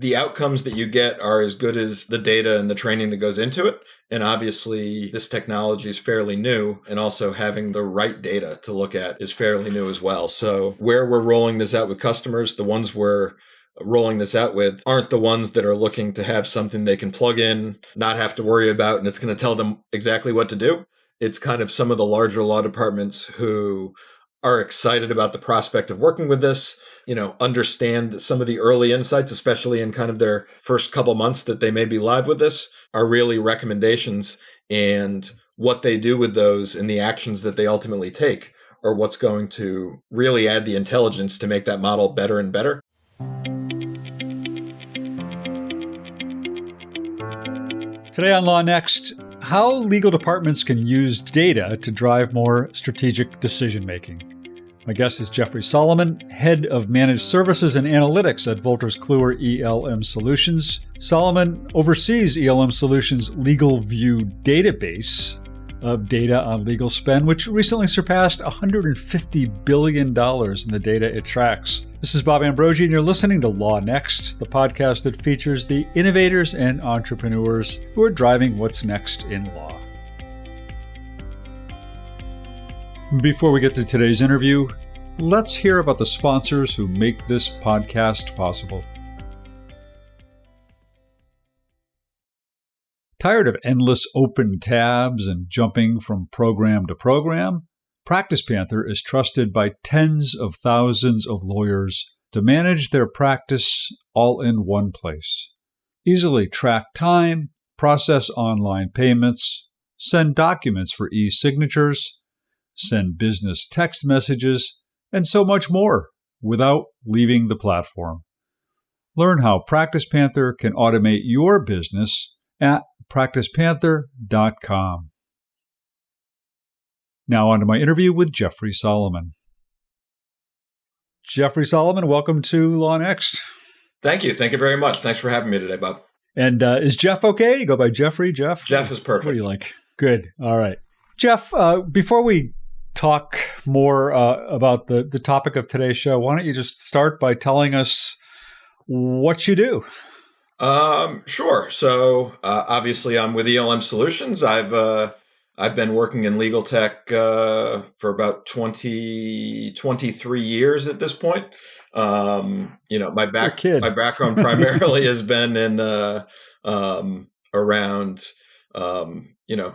the outcomes that you get are as good as the data and the training that goes into it. And obviously, this technology is fairly new, and also having the right data to look at is fairly new as well. So where we're rolling this out with customers, the ones we're rolling this out with aren't the ones that are looking to have something they can plug in, not have to worry about, and it's going to tell them exactly what to do. It's kind of some of the larger law departments who are excited about the prospect of working with this, understand some of the early insights, especially in kind of their first couple months that they may be live with this, are really recommendations, and what they do with those and the actions that they ultimately take are what's going to really add the intelligence to make that model better and better. Today on LawNext, how legal departments can use data to drive more strategic decision-making. My guest is Jeffrey Solomon, Head of Managed Services and Analytics at Wolters Kluwer ELM Solutions. Solomon oversees ELM Solutions' Legal View database of data on legal spend, which recently surpassed $150 billion in the data it tracks. This is Bob Ambrogi, and you're listening to LawNext, the podcast that features the innovators and entrepreneurs who are driving what's next in law. Before we get to today's interview, let's hear about the sponsors who make this podcast possible. Tired of endless open tabs and jumping from program to program? Practice Panther is trusted by tens of thousands of lawyers to manage their practice all in one place. Easily track time, process online payments, send documents for e-signatures, send business text messages, and so much more without leaving the platform. Learn how Practice Panther can automate your business at practicepanther.com. Now on to my interview with Jeffrey Solomon. Jeffrey Solomon, welcome to LawNext. Thank you. Thank you very much. Thanks for having me today, Bob. And is Jeff okay? You go by Jeffrey? Jeff? Jeff is perfect. What do you like? Good. All right. Jeff, before we talk more about the topic of today's show, why don't you just start by telling us what you do? Sure. So obviously, I'm with ELM Solutions. I've been working in legal tech for about 23 years at this point. My background primarily has been in around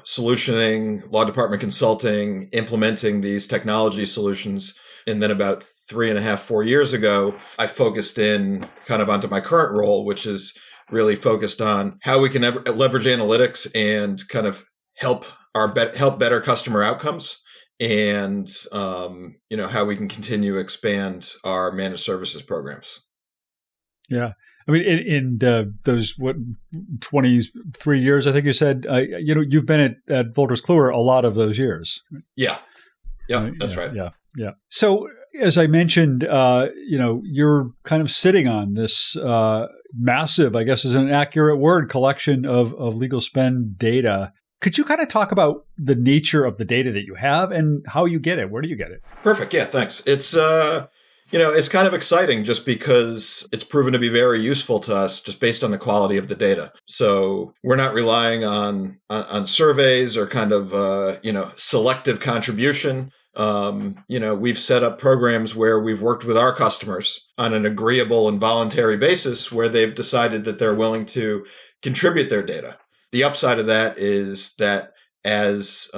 solutioning, law department consulting, implementing these technology solutions. And then about 3.5-4 years ago, I focused in kind of onto my current role, which is really focused on how we can leverage analytics and kind of help better customer outcomes, and how we can continue to expand our managed services programs. Yeah. I mean, in those 23 years, I think you said, you've been at Wolters Kluwer a lot of those years. Yeah. Yeah, that's right. Yeah. So as I mentioned, you're kind of sitting on this massive, I guess is an accurate word, collection of legal spend data. Could you kind of talk about the nature of the data that you have and how you get it? Where do you get it? Perfect. Yeah, thanks. It's it's kind of exciting just because it's proven to be very useful to us just based on the quality of the data. So we're not relying on surveys or kind of selective contribution. We've set up programs where we've worked with our customers on an agreeable and voluntary basis where they've decided that they're willing to contribute their data. The upside of that is that as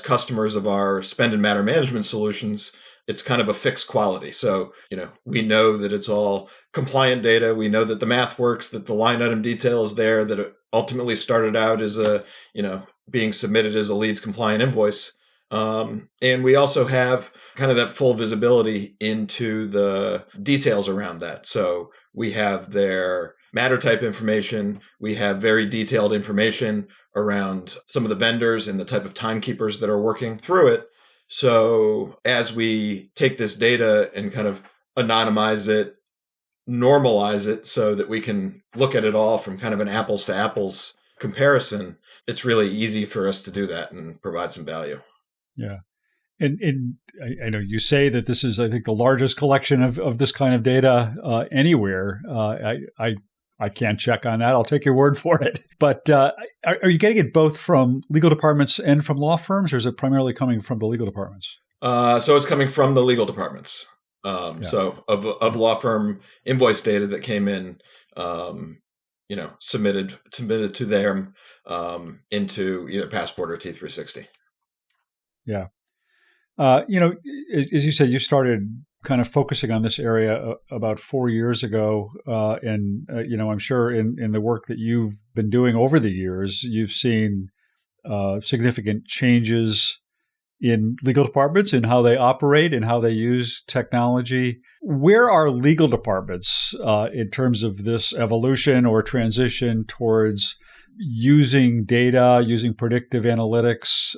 customers of our spend and matter management solutions, it's kind of a fixed quality. So, we know that it's all compliant data. We know that the math works, that the line item detail is there, that it ultimately started out as being submitted as a leads compliant invoice. And we also have kind of that full visibility into the details around that. So we have their matter type information. We have very detailed information around some of the vendors and the type of timekeepers that are working through it. So as we take this data and kind of anonymize it, normalize it so that we can look at it all from kind of an apples to apples comparison, it's really easy for us to do that and provide some value. Yeah. And I know you say that this is, I think, the largest collection of this kind of data anywhere. I can't check on that. I'll take your word for it. But are you getting it both from legal departments and from law firms, or is it primarily coming from the legal departments? So it's coming from the legal departments. Yeah. So of law firm invoice data that came in, submitted to them into either Passport or T360. Yeah. As you said, you started kind of focusing on this area about 4 years ago. I'm sure in the work that you've been doing over the years, you've seen significant changes in legal departments and how they operate and how they use technology. Where are legal departments in terms of this evolution or transition towards using data, using predictive analytics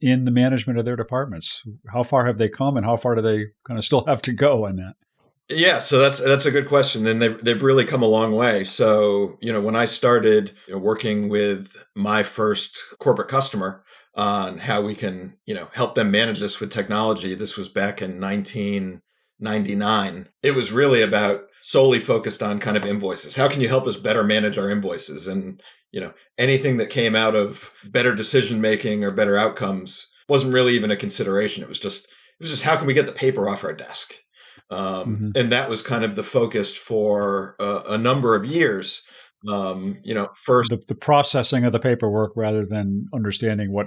in the management of their departments? How far have they come, and how far do they kind of still have to go on that? Yeah, so that's a good question, and they've really come a long way. So when I started working with my first corporate customer on how we can help them manage this with technology, this was back in 1999. It was really about solely focused on kind of invoices. How can you help us better manage our invoices? And anything that came out of better decision making or better outcomes wasn't really even a consideration. It was just how can we get the paper off our desk? And that was kind of the focus for a number of years. First the processing of the paperwork rather than understanding what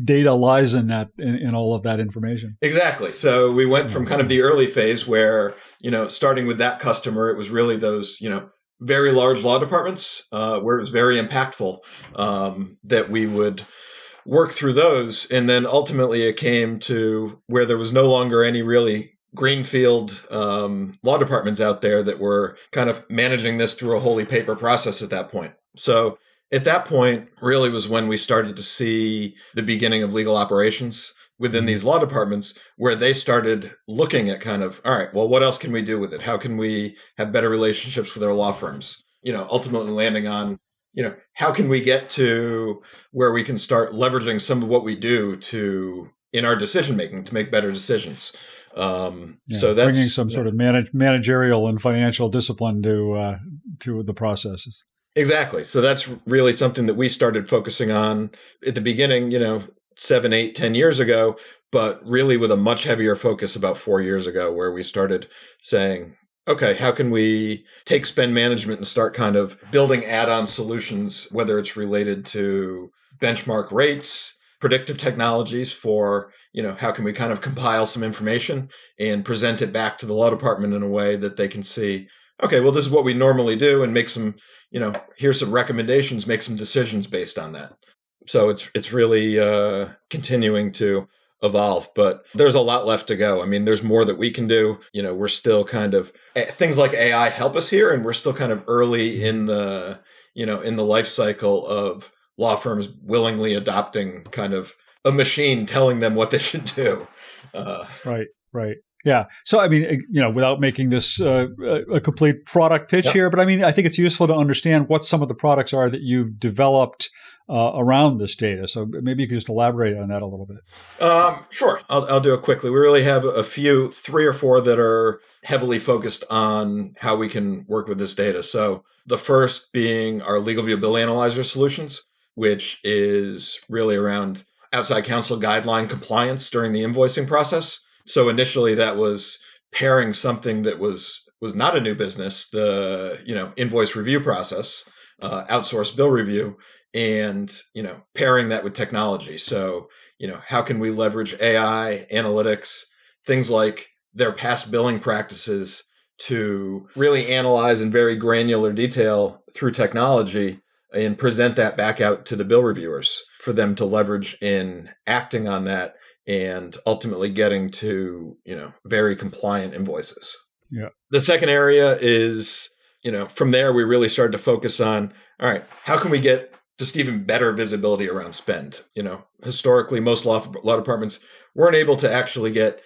data lies in that in all of that information. Exactly. So we went from kind of the early phase where starting with that customer, it was really those very large law departments where it was very impactful that we would work through those, and then ultimately it came to where there was no longer any really greenfield law departments out there that were kind of managing this through a wholly paper process at that point. So at that point really was when we started to see the beginning of legal operations within these law departments, where they started looking at kind of, all right, well, what else can we do with it? How can we have better relationships with our law firms? Ultimately landing on, how can we get to where we can start leveraging some of what we do in our decision making to make better decisions. So that's bringing some sort of managerial and financial discipline to the processes. Exactly. So that's really something that we started focusing on at the beginning, 7, 8, 10 years ago, but really with a much heavier focus about 4 years ago, where we started saying, okay, how can we take spend management and start kind of building add-on solutions, whether it's related to benchmark rates, predictive technologies for, how can we kind of compile some information and present it back to the law department in a way that they can see, okay, well, this is what we normally do, and make some, here's some recommendations, make some decisions based on that. So it's really continuing to evolve, but there's a lot left to go. I mean, there's more that we can do. We're still kind of, things like AI help us here, and we're still kind of early in the, in the life cycle of law firms willingly adopting kind of a machine telling them what they should do. Right. Yeah. So, I mean, without making this a complete product pitch here, but I mean, I think it's useful to understand what some of the products are that you've developed around this data. So maybe you could just elaborate on that a little bit. Sure. I'll do it quickly. We really have a few, 3 or 4 that are heavily focused on how we can work with this data. So the first being our Legal View Bill Analyzer solutions, which is really around outside counsel guideline compliance during the invoicing process. So initially that was pairing something that was not a new business, the invoice review process, outsourced bill review, and pairing that with technology. So how can we leverage AI, analytics, things like their past billing practices to really analyze in very granular detail through technology and present that back out to the bill reviewers for them to leverage in acting on that and ultimately getting to, very compliant invoices. Yeah. The second area is, from there, we really started to focus on, all right, how can we get just even better visibility around spend? Historically, most law departments weren't able to actually get,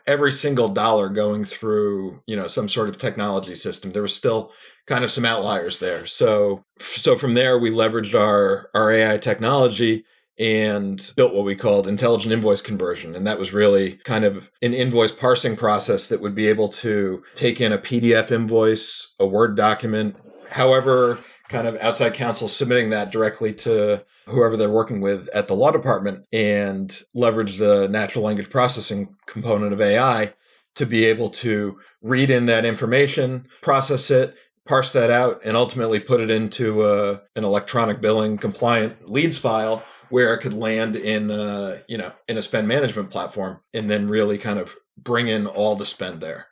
every single dollar going through, some sort of technology system. There was still kind of some outliers there. So from there, we leveraged our AI technology and built what we called intelligent invoice conversion. And that was really kind of an invoice parsing process that would be able to take in a PDF invoice, a Word document, however kind of outside counsel submitting that directly to whoever they're working with at the law department, and leverage the natural language processing component of AI to be able to read in that information, process it, parse that out, and ultimately put it into an electronic billing compliant leads file where it could land in in a spend management platform, and then really kind of bring in all the spend there.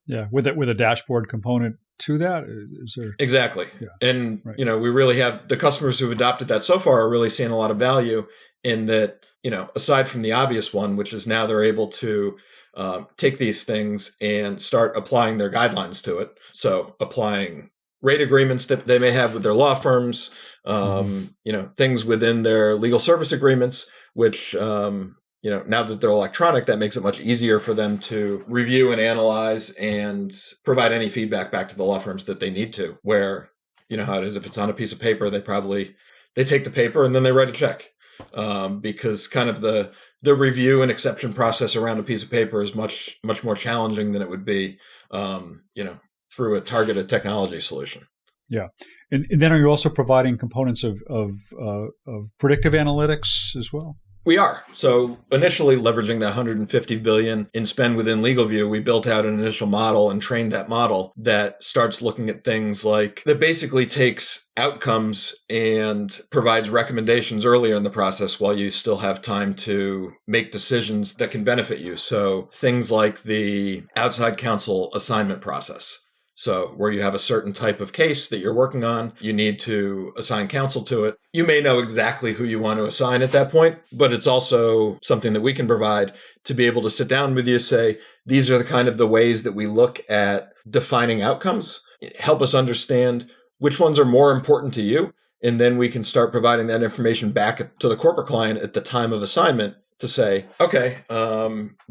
Yeah, with a dashboard component to that, is there? Exactly. Yeah. And right. We really have the customers who've adopted that so far are really seeing a lot of value in that. Aside from the obvious one, which is now they're able to take these things and start applying their guidelines to it. So applying rate agreements that they may have with their law firms, things within their legal service agreements, which, now that they're electronic, that makes it much easier for them to review and analyze and provide any feedback back to the law firms that they need to, where, how it is, if it's on a piece of paper, they take the paper and then they write a check. Because kind of the review and exception process around a piece of paper is much more challenging than it would be, through a targeted technology solution. Yeah, and then are you also providing components of predictive analytics as well? We are. So initially leveraging the 150 billion in spend within LegalVIEW, we built out an initial model and trained that model that starts looking at things like, that basically takes outcomes and provides recommendations earlier in the process while you still have time to make decisions that can benefit you. So things like the outside counsel assignment process. So where you have a certain type of case that you're working on, you need to assign counsel to it. You may know exactly who you want to assign at that point, but it's also something that we can provide to be able to sit down with you, say, these are the kind of the ways that we look at defining outcomes. Help us understand which ones are more important to you. And then we can start providing that information back to the corporate client at the time of assignment to say, okay,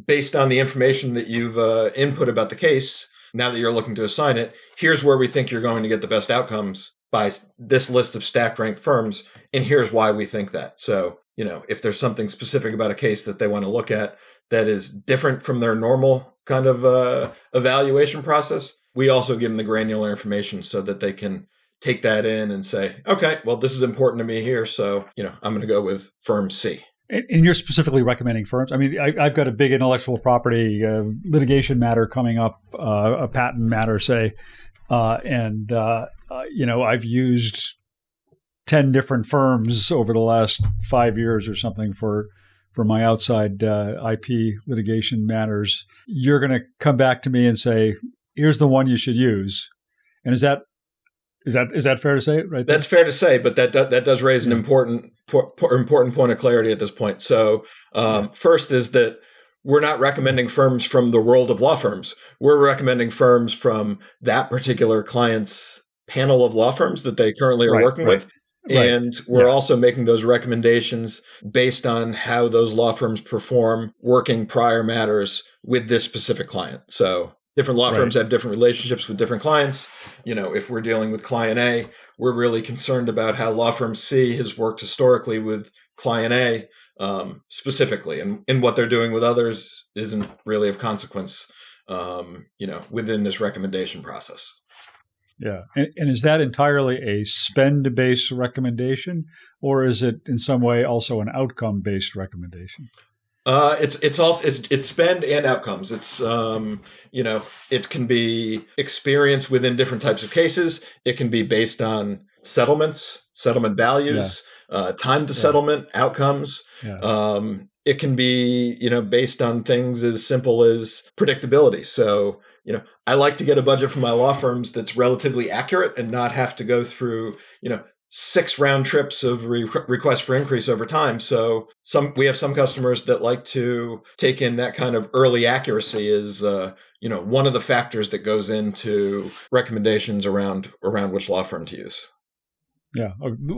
based on the information that you've input about the case, now that you're looking to assign it, here's where we think you're going to get the best outcomes by this list of stacked ranked firms, and here's why we think that. So, if there's something specific about a case that they want to look at that is different from their normal kind of evaluation process, we also give them the granular information so that they can take that in and say, okay, well, this is important to me here, so, I'm going to go with firm C. And you're specifically recommending firms. I mean, I've got a big intellectual property litigation matter coming up, a patent matter, say, and I've used 10 different firms over the last 5 years or something for my outside IP litigation matters. You're going to come back to me and say, here's the one you should use. And is that fair to say? Right. That's fair to say, but that does raise an important point of clarity at this point. So first is that we're not recommending firms from the world of law firms. We're recommending firms from that particular client's panel of law firms that they currently are working with. And we're also making those recommendations based on how those law firms perform working prior matters with this specific client. So different law firms have different relationships with different clients. If we're dealing with client A, we're really concerned about how law firm C has worked historically with client A specifically, and what they're doing with others isn't really of consequence, within this recommendation process. Yeah. And is that entirely a spend-based recommendation, or is it in some way also an outcome-based recommendation? It's spend and outcomes. It's it can be experience within different types of cases. It can be based on settlements, settlement values, time to settlement, outcomes. Yeah. It can be based on things as simple as predictability. So I like to get a budget from my law firms that's relatively accurate and not have to go through 6 round trips of requests for increase over time. So we have some customers that like to take in that kind of early accuracy as one of the factors that goes into recommendations around which law firm to use. Yeah,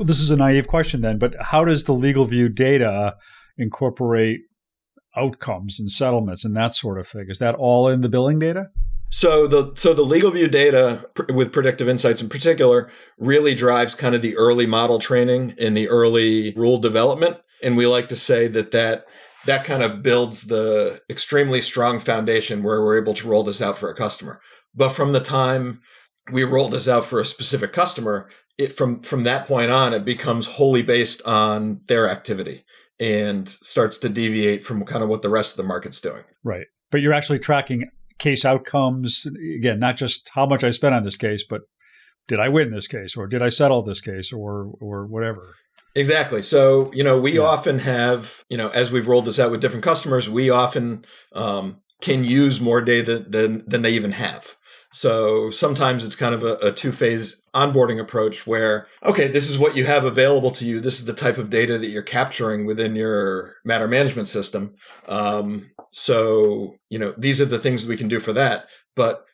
this is a naive question then, but how does the LegalVIEW data incorporate outcomes and settlements and that sort of thing? Is that all in the billing data? So the LegalVIEW data with predictive insights in particular really drives kind of the early model training and the early rule development. And we like to say that kind of builds the extremely strong foundation where we're able to roll this out for a customer. But from the time we roll this out for a specific customer, from that point on, it becomes wholly based on their activity and starts to deviate from kind of what the rest of the market's doing. Right. But you're actually tracking case outcomes. Again, not just how much I spent on this case, but did I win this case, or did I settle this case, or whatever. Exactly. So, we often have, as we've rolled this out with different customers, we often can use more data than they even have. So sometimes it's kind of a two-phase onboarding approach where, okay, this is what you have available to you. This is the type of data that you're capturing within your matter management system. So, these are the things we can do for that. But,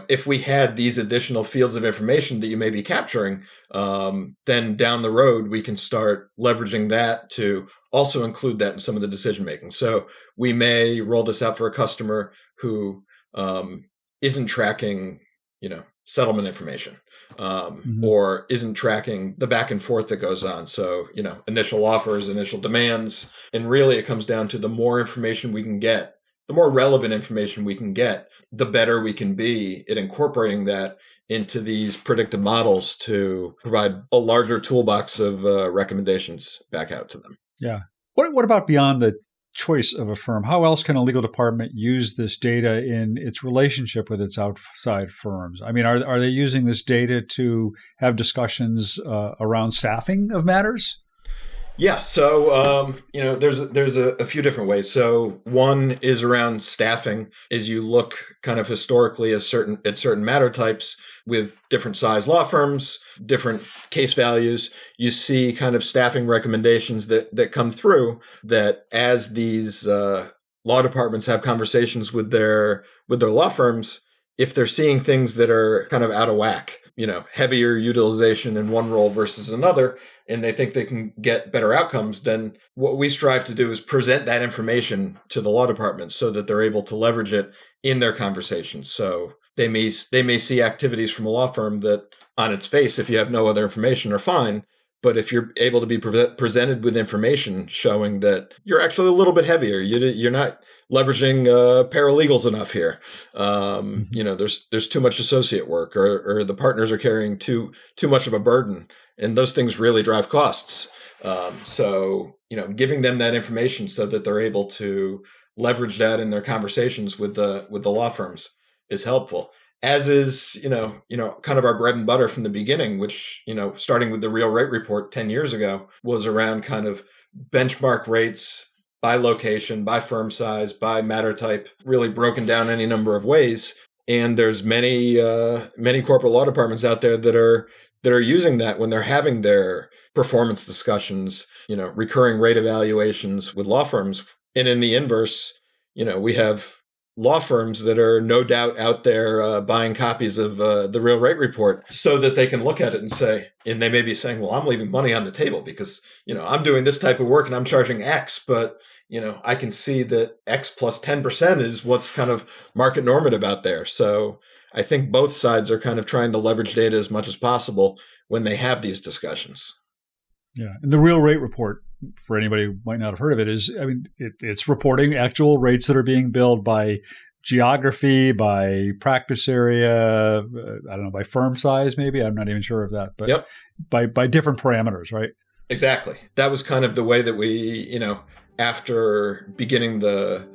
if we had these additional fields of information that you may be capturing, then down the road, we can start leveraging that to also include that in some of the decision making. So we may roll this out for a customer who isn't tracking, settlement information, or isn't tracking the back and forth that goes on. So, initial offers, initial demands, and really it comes down to the more information we can get, the more relevant information we can get, the better we can be at incorporating that into these predictive models to provide a larger toolbox of recommendations back out to them. Yeah. What about beyond the choice of a firm? How else can a legal department use this data in its relationship with its outside firms? I mean, are they using this data to have discussions around staffing of matters? Yeah. So, there's a few different ways. So one is around staffing. As you look kind of historically at certain matter types with different size law firms, different case values, you see kind of staffing recommendations that come through that as these law departments have conversations with their law firms, if they're seeing things that are kind of out of whack, heavier utilization in one role versus another, and they think they can get better outcomes, then what we strive to do is present that information to the law department so that they're able to leverage it in their conversations. So they may see activities from a law firm that on its face, if you have no other information, are fine. But if you're able to be presented with information showing that you're actually a little bit heavier, you're not leveraging paralegals enough here. There's too much associate work, or the partners are carrying too much of a burden, and those things really drive costs. So giving them that information so that they're able to leverage that in their conversations with the law firms is helpful. As is, kind of our bread and butter from the beginning, which, starting with the real rate report 10 years ago, was around kind of benchmark rates by location, by firm size, by matter type, really broken down any number of ways. And there's many corporate law departments out there that are using that when they're having their performance discussions, recurring rate evaluations with law firms. And in the inverse, we have law firms that are no doubt out there buying copies of the real rate report so that they can look at it and say, and they may be saying, well, I'm leaving money on the table because, I'm doing this type of work and I'm charging X, but, I can see that X plus 10% is what's kind of market normative out there. So I think both sides are kind of trying to leverage data as much as possible when they have these discussions. Yeah. And the real rate report, for anybody who might not have heard of it, it's reporting actual rates that are being billed by geography, by practice area, by firm size, maybe. I'm not even sure of that, but yep. by different parameters, right? Exactly. That was kind of the way that we, after beginning the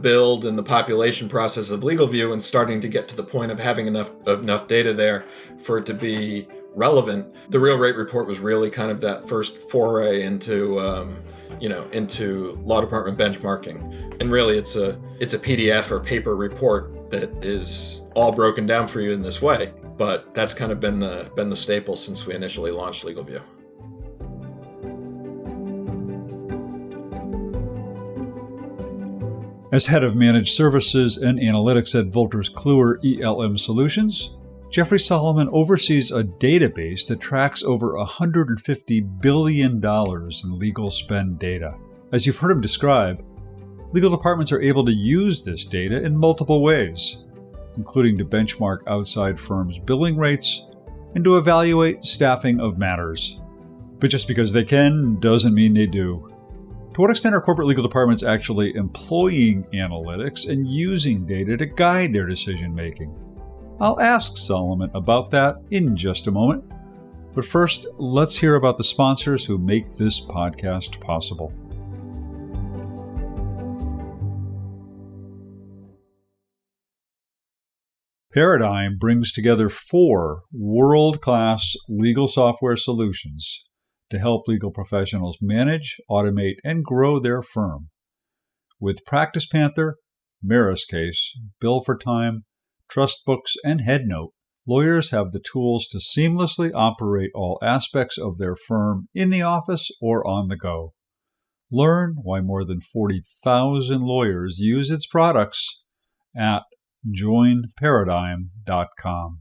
build and the population process of LegalVIEW and starting to get to the point of having enough data there for it to be relevant, the real rate report was really kind of that first foray into law department benchmarking. And really it's a PDF or paper report that is all broken down for you in this way. But that's kind of been the staple since we initially launched LegalVIEW. As head of managed services and analytics at Wolters Kluwer ELM Solutions, Jeffrey Solomon oversees a database that tracks over $150 billion in legal spend data. As you've heard him describe, Legal departments are able to use this data in multiple ways, including to benchmark outside firms' billing rates and to evaluate staffing of matters. But just because they can doesn't mean they do. To what extent are corporate legal departments actually employing analytics and using data to guide their decision making? I'll ask Solomon about that in just a moment. But first, let's hear about the sponsors who make this podcast possible. Paradigm brings together 4 world-class legal software solutions to help legal professionals manage, automate, and grow their firm. With Practice Panther, Case, Bill for Time, TrustBooks, and HeadNote, lawyers have the tools to seamlessly operate all aspects of their firm in the office or on the go. Learn why more than 40,000 lawyers use its products at joinparadigm.com.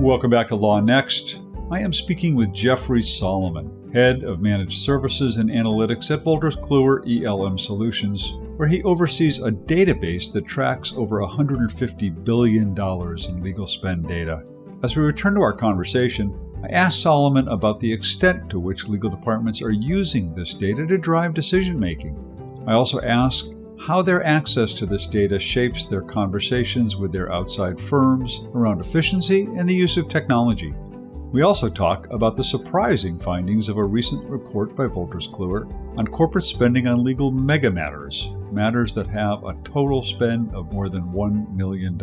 Welcome back to LawNext. I am speaking with Jeffrey Solomon, Head of Managed Services and Analytics at Wolters Kluwer ELM Solutions, where he oversees a database that tracks over $150 billion in legal spend data. As we return to our conversation, I asked Solomon about the extent to which legal departments are using this data to drive decision-making. I also asked how their access to this data shapes their conversations with their outside firms around efficiency and the use of technology. We also talk about the surprising findings of a recent report by Wolters Kluwer on corporate spending on legal mega matters, matters that have a total spend of more than $1 million.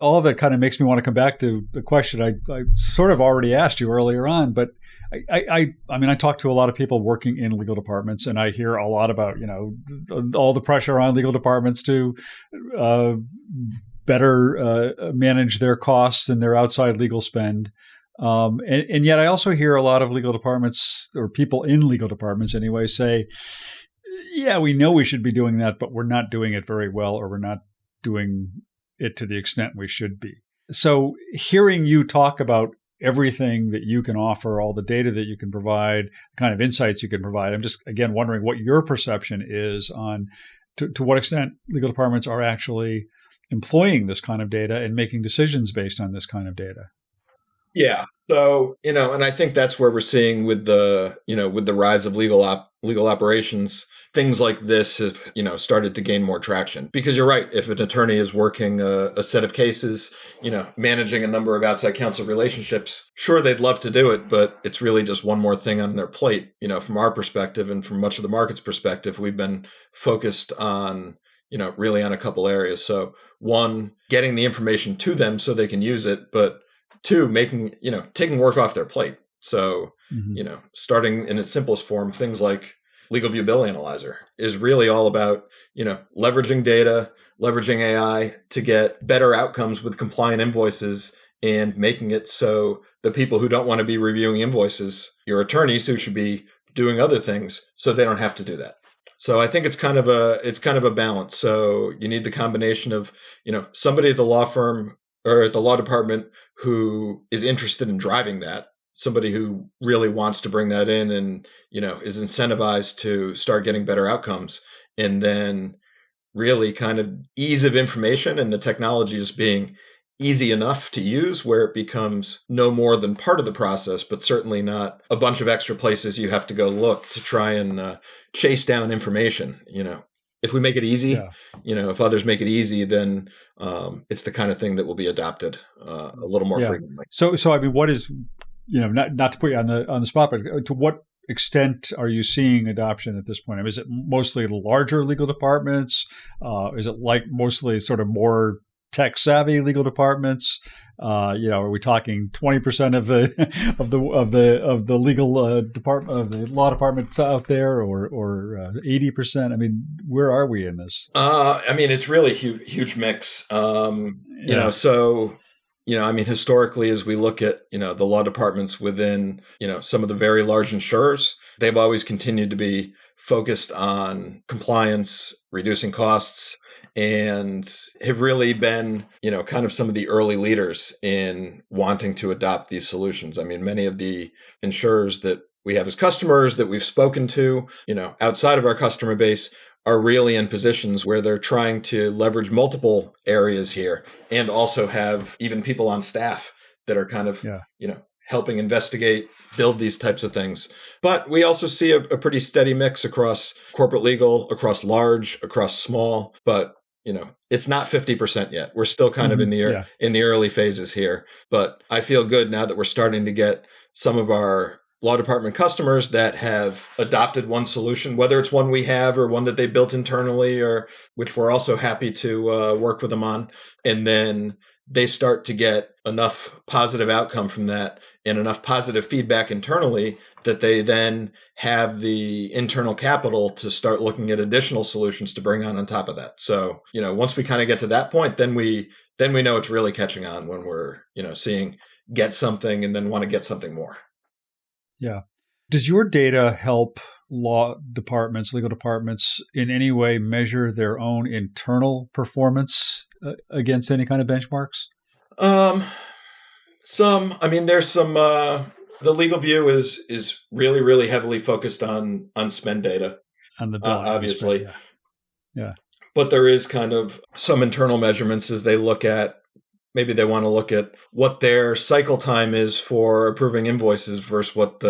All of it kind of makes me want to come back to the question I sort of already asked you earlier on, but I mean, I talk to a lot of people working in legal departments, and I hear a lot about, all the pressure on legal departments to better manage their costs and their outside legal spend. And yet I also hear a lot of legal departments, or people in legal departments anyway, say, yeah, we know we should be doing that, but we're not doing it very well, or we're not doing it to the extent we should be. So hearing you talk about everything that you can offer, all the data that you can provide, the kind of insights you can provide, I'm just, again, wondering what your perception is on to what extent legal departments are actually employing this kind of data and making decisions based on this kind of data. Yeah. So, and I think that's where we're seeing with the rise of legal operations, things like this have, started to gain more traction. Because you're right, if an attorney is working a set of cases, managing a number of outside counsel relationships, sure, they'd love to do it, but it's really just one more thing on their plate. From our perspective and from much of the market's perspective, we've been focused on, really on a couple areas. So 1, getting the information to them so they can use it, but 2, taking work off their plate. So, starting in its simplest form, things like Legal View Bill Analyzer is really all about, leveraging data, leveraging AI to get better outcomes with compliant invoices and making it so the people who don't want to be reviewing invoices, your attorneys who should be doing other things, so they don't have to do that. So I think it's kind of a balance. So you need the combination of, somebody at the law firm or at the law department who is interested in driving that, somebody who really wants to bring that in and, is incentivized to start getting better outcomes. And then really kind of ease of information and the technology just being easy enough to use where it becomes no more than part of the process, but certainly not a bunch of extra places you have to go look to try and chase down information. If we make it easy, if others make it easy, then it's the kind of thing that will be adopted a little more frequently. So I mean, what is, not to put you on the spot, but to what extent are you seeing adoption at this point? I mean, is it mostly larger legal departments? Is it like mostly sort of more tech-savvy legal departments? Are we talking 20% of the legal department, of the law departments out there, or 80%? I mean, where are we in this? I mean, it's really huge mix. Historically, as we look at, the law departments within, some of the very large insurers, they've always continued to be focused on compliance, reducing costs, and have really been, kind of some of the early leaders in wanting to adopt these solutions. I mean, many of the insurers that we have as customers that we've spoken to, outside of our customer base are really in positions where they're trying to leverage multiple areas here and also have even people on staff that are kind of, helping investigate, build these types of things. But we also see a pretty steady mix across corporate legal, across large, across small, but it's not 50% yet. We're still kind of in the early phases here, but I feel good now that we're starting to get some of our law department customers that have adopted one solution, whether it's one we have or one that they built internally, or which we're also happy to work with them on. And then they start to get enough positive outcome from that and enough positive feedback internally that they then have the internal capital to start looking at additional solutions to bring on top of that. So, once we kind of get to that point, then we know it's really catching on when we're, seeing get something and then want to get something more. Yeah. Does your data help law departments, legal departments in any way measure their own internal performance against any kind of benchmarks? There's some, the legal view is really, really heavily focused on spend data. On the billing, obviously. Spend, yeah. But there is kind of some internal measurements as they look at, maybe they want to look at what their cycle time is for approving invoices versus what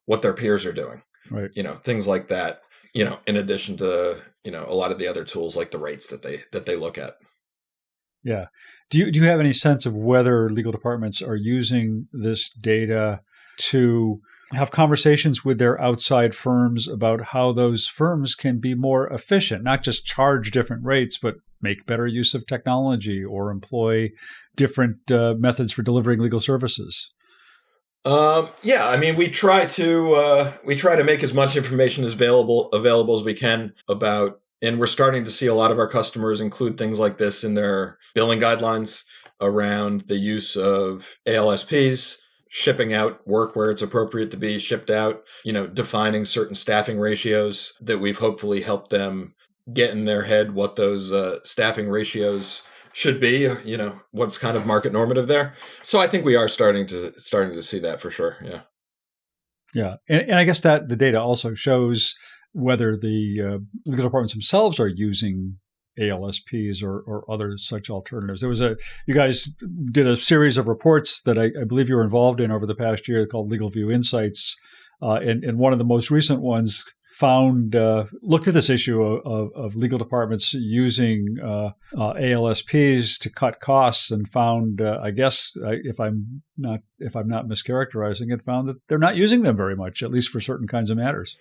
what their peers are doing. Right. Things like that, in addition to, a lot of the other tools like the rates that they look at. Yeah. Do you have any sense of whether legal departments are using this data to have conversations with their outside firms about how those firms can be more efficient, not just charge different rates, but make better use of technology or employ different methods for delivering legal services? We try to make as much information as available as we can about, and we're starting to see a lot of our customers include things like this in their billing guidelines around the use of ALSPs, shipping out work where it's appropriate to be shipped out, defining certain staffing ratios that we've hopefully helped them get in their head what those staffing ratios should be, what's kind of market normative there. So I think we are starting to see that for sure. Yeah. Yeah. And I guess that the data also shows whether the legal departments themselves are using ALSPs or other such alternatives. You guys did a series of reports that I believe you were involved in over the past year called Legal View Insights. And one of the most recent ones looked at this issue of legal departments using ALSPs to cut costs and found, if I'm not mischaracterizing it, found that they're not using them very much, at least for certain kinds of matters.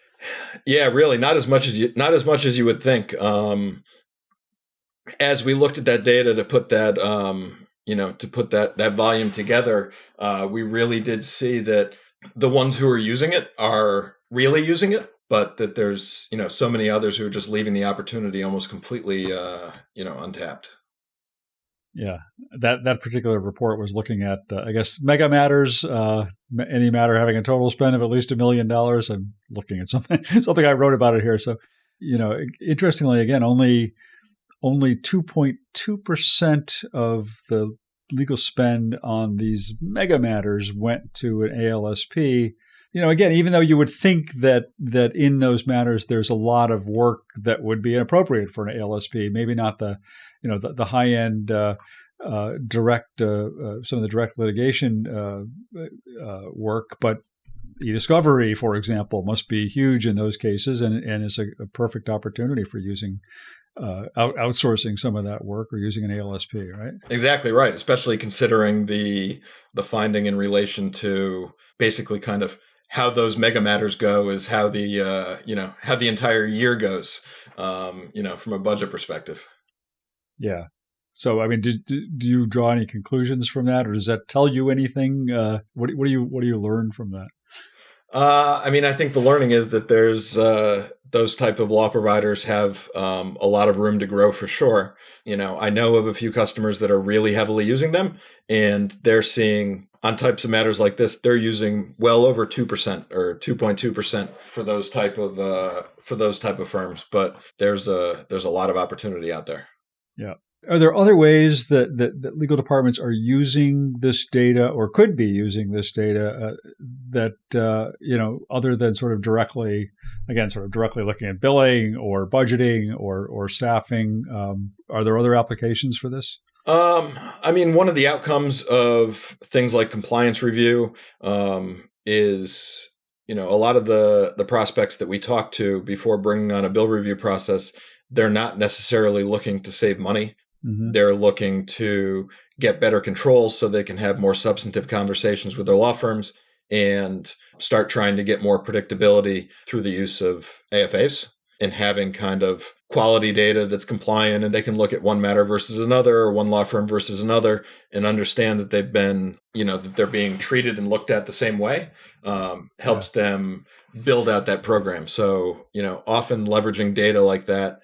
Yeah, really, not as much as you would think. As we looked at that data to put that, that volume together, we really did see that the ones who are using it are really using it, but that there's, so many others who are just leaving the opportunity almost completely, untapped. Yeah, that particular report was looking at, mega matters, any matter having a total spend of at least $1 million. I'm looking at something I wrote about it here. So, interestingly, again, only 2.2% of the legal spend on these mega matters went to an ALSP. Again, even though you would think that in those matters there's a lot of work that would be inappropriate for an ALSP, maybe not the high end direct some of the direct litigation work, but e-discovery, for example, must be huge in those cases, and is a perfect opportunity for using outsourcing some of that work or using an ALSP, right? Exactly right, especially considering the finding in relation to basically kind of how those mega matters go is how the how the entire year goes, from a budget perspective. Yeah. So, I mean, do you draw any conclusions from that, or does that tell you anything? What do you learn from that? I think the learning is that there's those type of law providers have a lot of room to grow for sure. I know of a few customers that are really heavily using them, and they're seeing on types of matters like this, they're using well over 2% or 2.2% for those type of firms. But there's a lot of opportunity out there. Yeah. Are there other ways that legal departments are using this data or could be using this data other than sort of directly looking at billing or budgeting or staffing? Are there other applications for this? One of the outcomes of things like compliance review is, a lot of the prospects that we talk to before bringing on a bill review process, they're not necessarily looking to save money. Mm-hmm. They're looking to get better controls so they can have more substantive conversations with their law firms and start trying to get more predictability through the use of AFAs and having kind of quality data that's compliant, and they can look at one matter versus another or one law firm versus another and understand that they've been, that they're being treated and looked at the same way, helps them build out that program. So, often leveraging data like that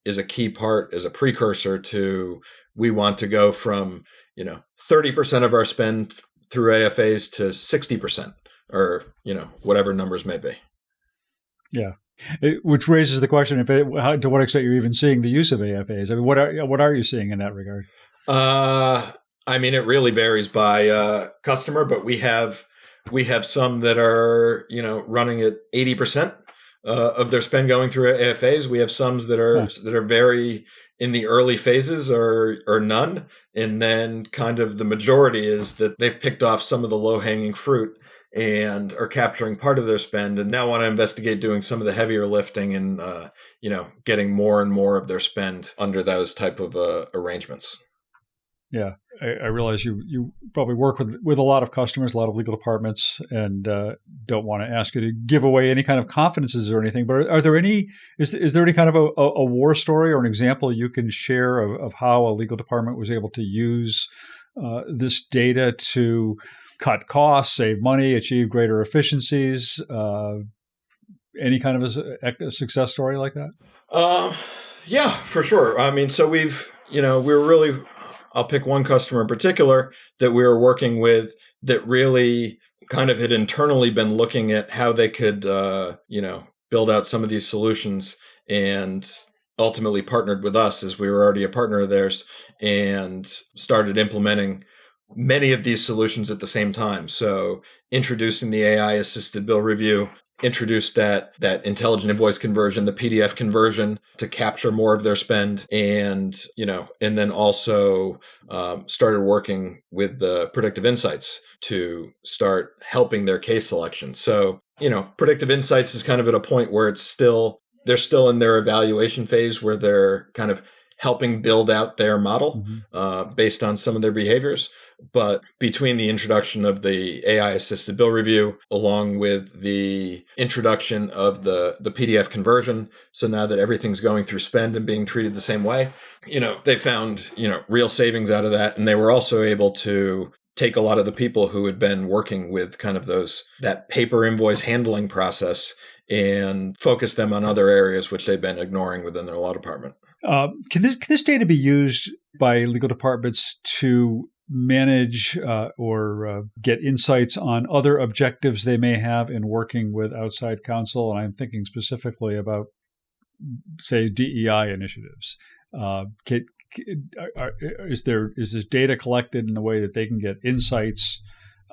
is a key part, as a precursor to, we want to go from, 30% of our spend through AFAs to 60% or, whatever numbers may be. Yeah. Which raises the question: to what extent you're even seeing the use of AFAs? I mean, what are you seeing in that regard? It really varies by customer, but we have some that are running at 80% of their spend going through AFAs. We have some that are very in the early phases or none, and then kind of the majority is that they've picked off some of the low hanging fruit and are capturing part of their spend and now want to investigate doing some of the heavier lifting and, getting more and more of their spend under those type of arrangements. Yeah, I realize you probably work with a lot of customers, a lot of legal departments, and don't want to ask you to give away any kind of confidences or anything. But are there any? Is there any kind of a war story or an example you can share of how a legal department was able to use this data to cut costs, save money, achieve greater efficiencies? Any kind of a success story like that? Yeah, for sure. So we're really, I'll pick one customer in particular that we were working with that really kind of had internally been looking at how they could, build out some of these solutions, and ultimately partnered with us, as we were already a partner of theirs, and started implementing many of these solutions at the same time. So introducing the AI assisted bill review, introduced that intelligent invoice conversion, the PDF conversion to capture more of their spend, and then also started working with the predictive insights to start helping their case selection. So, predictive insights is kind of at a point where they're still in their evaluation phase, where they're kind of helping build out their model based on some of their behaviors. But between the introduction of the AI-assisted bill review, along with the introduction of the PDF conversion, so now that everything's going through spend and being treated the same way, they found, real savings out of that. And they were also able to take a lot of the people who had been working with kind of that paper invoice handling process and focus them on other areas which they've been ignoring within their law department. Can this data be used by legal departments to manage or get insights on other objectives they may have in working with outside counsel? And I'm thinking specifically about, say, DEI initiatives. Is this data collected in a way that they can get insights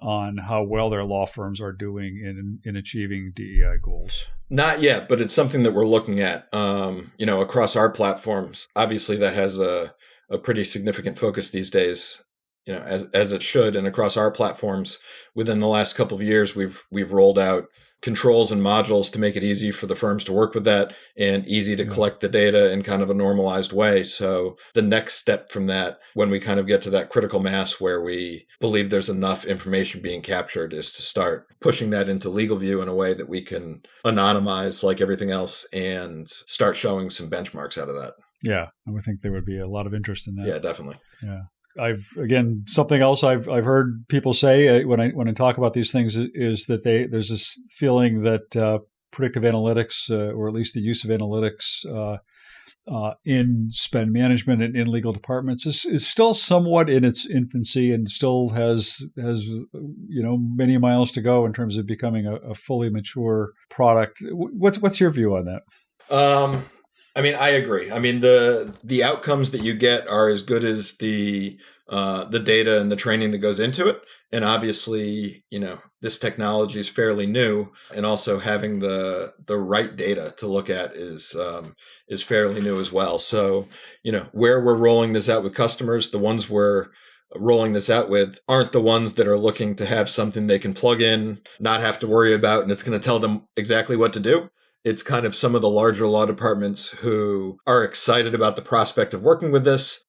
on how well their law firms are doing in achieving DEI goals? Not yet, but it's something that we're looking at. Across our platforms, obviously that has a pretty significant focus these days. As it should, and across our platforms, within the last couple of years, we've rolled out controls and modules to make it easy for the firms to work with that and easy to collect the data in kind of a normalized way. So the next step from that, when we kind of get to that critical mass where we believe there's enough information being captured, is to start pushing that into LegalView in a way that we can anonymize like everything else and start showing some benchmarks out of that. Yeah, I would think there would be a lot of interest in that. Yeah, definitely. Yeah. Something else I've heard people say when I talk about these things is that there's this feeling that predictive analytics, or at least the use of analytics, in spend management and in legal departments is still somewhat in its infancy and still has many miles to go in terms of becoming a fully mature product. What's your view on that? I agree. The outcomes that you get are as good as the data and the training that goes into it. And obviously, this technology is fairly new, and also having the right data to look at is fairly new as well. So, where we're rolling this out with customers, the ones we're rolling this out with aren't the ones that are looking to have something they can plug in, not have to worry about, and it's going to tell them exactly what to do. It's kind of some of the larger law departments who are excited about the prospect of working with this,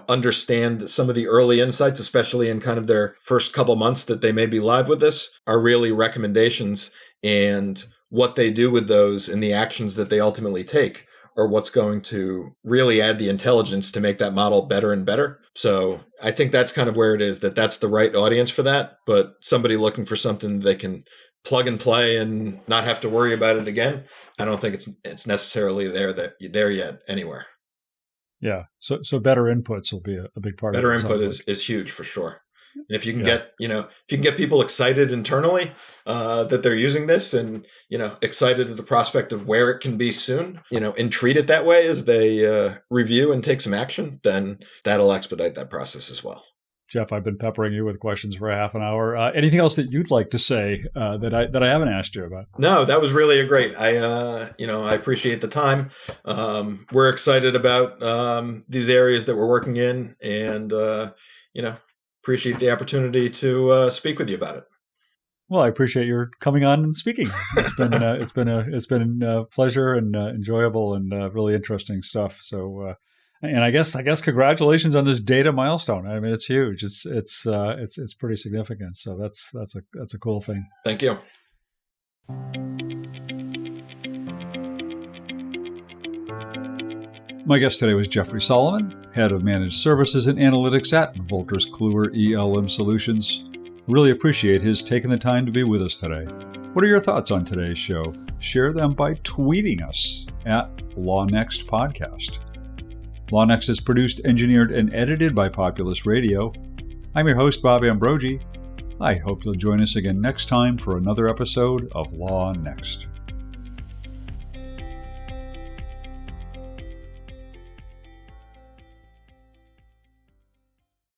understand some of the early insights, especially in kind of their first couple months that they may be live with this, are really recommendations, and what they do with those and the actions that they ultimately take are what's going to really add the intelligence to make that model better and better. So I think that's kind of where it is, that's the right audience for that. But somebody looking for something they can plug and play and not have to worry about it again, I don't think it's necessarily there yet anywhere. Yeah. So better inputs will be a big part better of it. Better input is huge for sure. And if you can get people excited internally that they're using this, and excited at the prospect of where it can be soon, and treat it that way as they review and take some action, then that'll expedite that process as well. Jeff, I've been peppering you with questions for a half an hour. Anything else that you'd like to say that I haven't asked you about? No, that was really great. I appreciate the time. We're excited about these areas that we're working in, and appreciate the opportunity to speak with you about it. Well, I appreciate your coming on and speaking. It's been a pleasure and enjoyable and really interesting stuff. So. And I guess congratulations on this data milestone. I mean, it's huge. It's pretty significant. So that's a cool thing. Thank you. My guest today was Jeffrey Solomon, Head of Managed Services and Analytics at Wolters Kluwer ELM Solutions. Really appreciate his taking the time to be with us today. What are your thoughts on today's show? Share them by tweeting us at LawNext Podcast. LawNext is produced, engineered, and edited by Populous Radio. I'm your host, Bob Ambrogi. I hope you'll join us again next time for another episode of LawNext.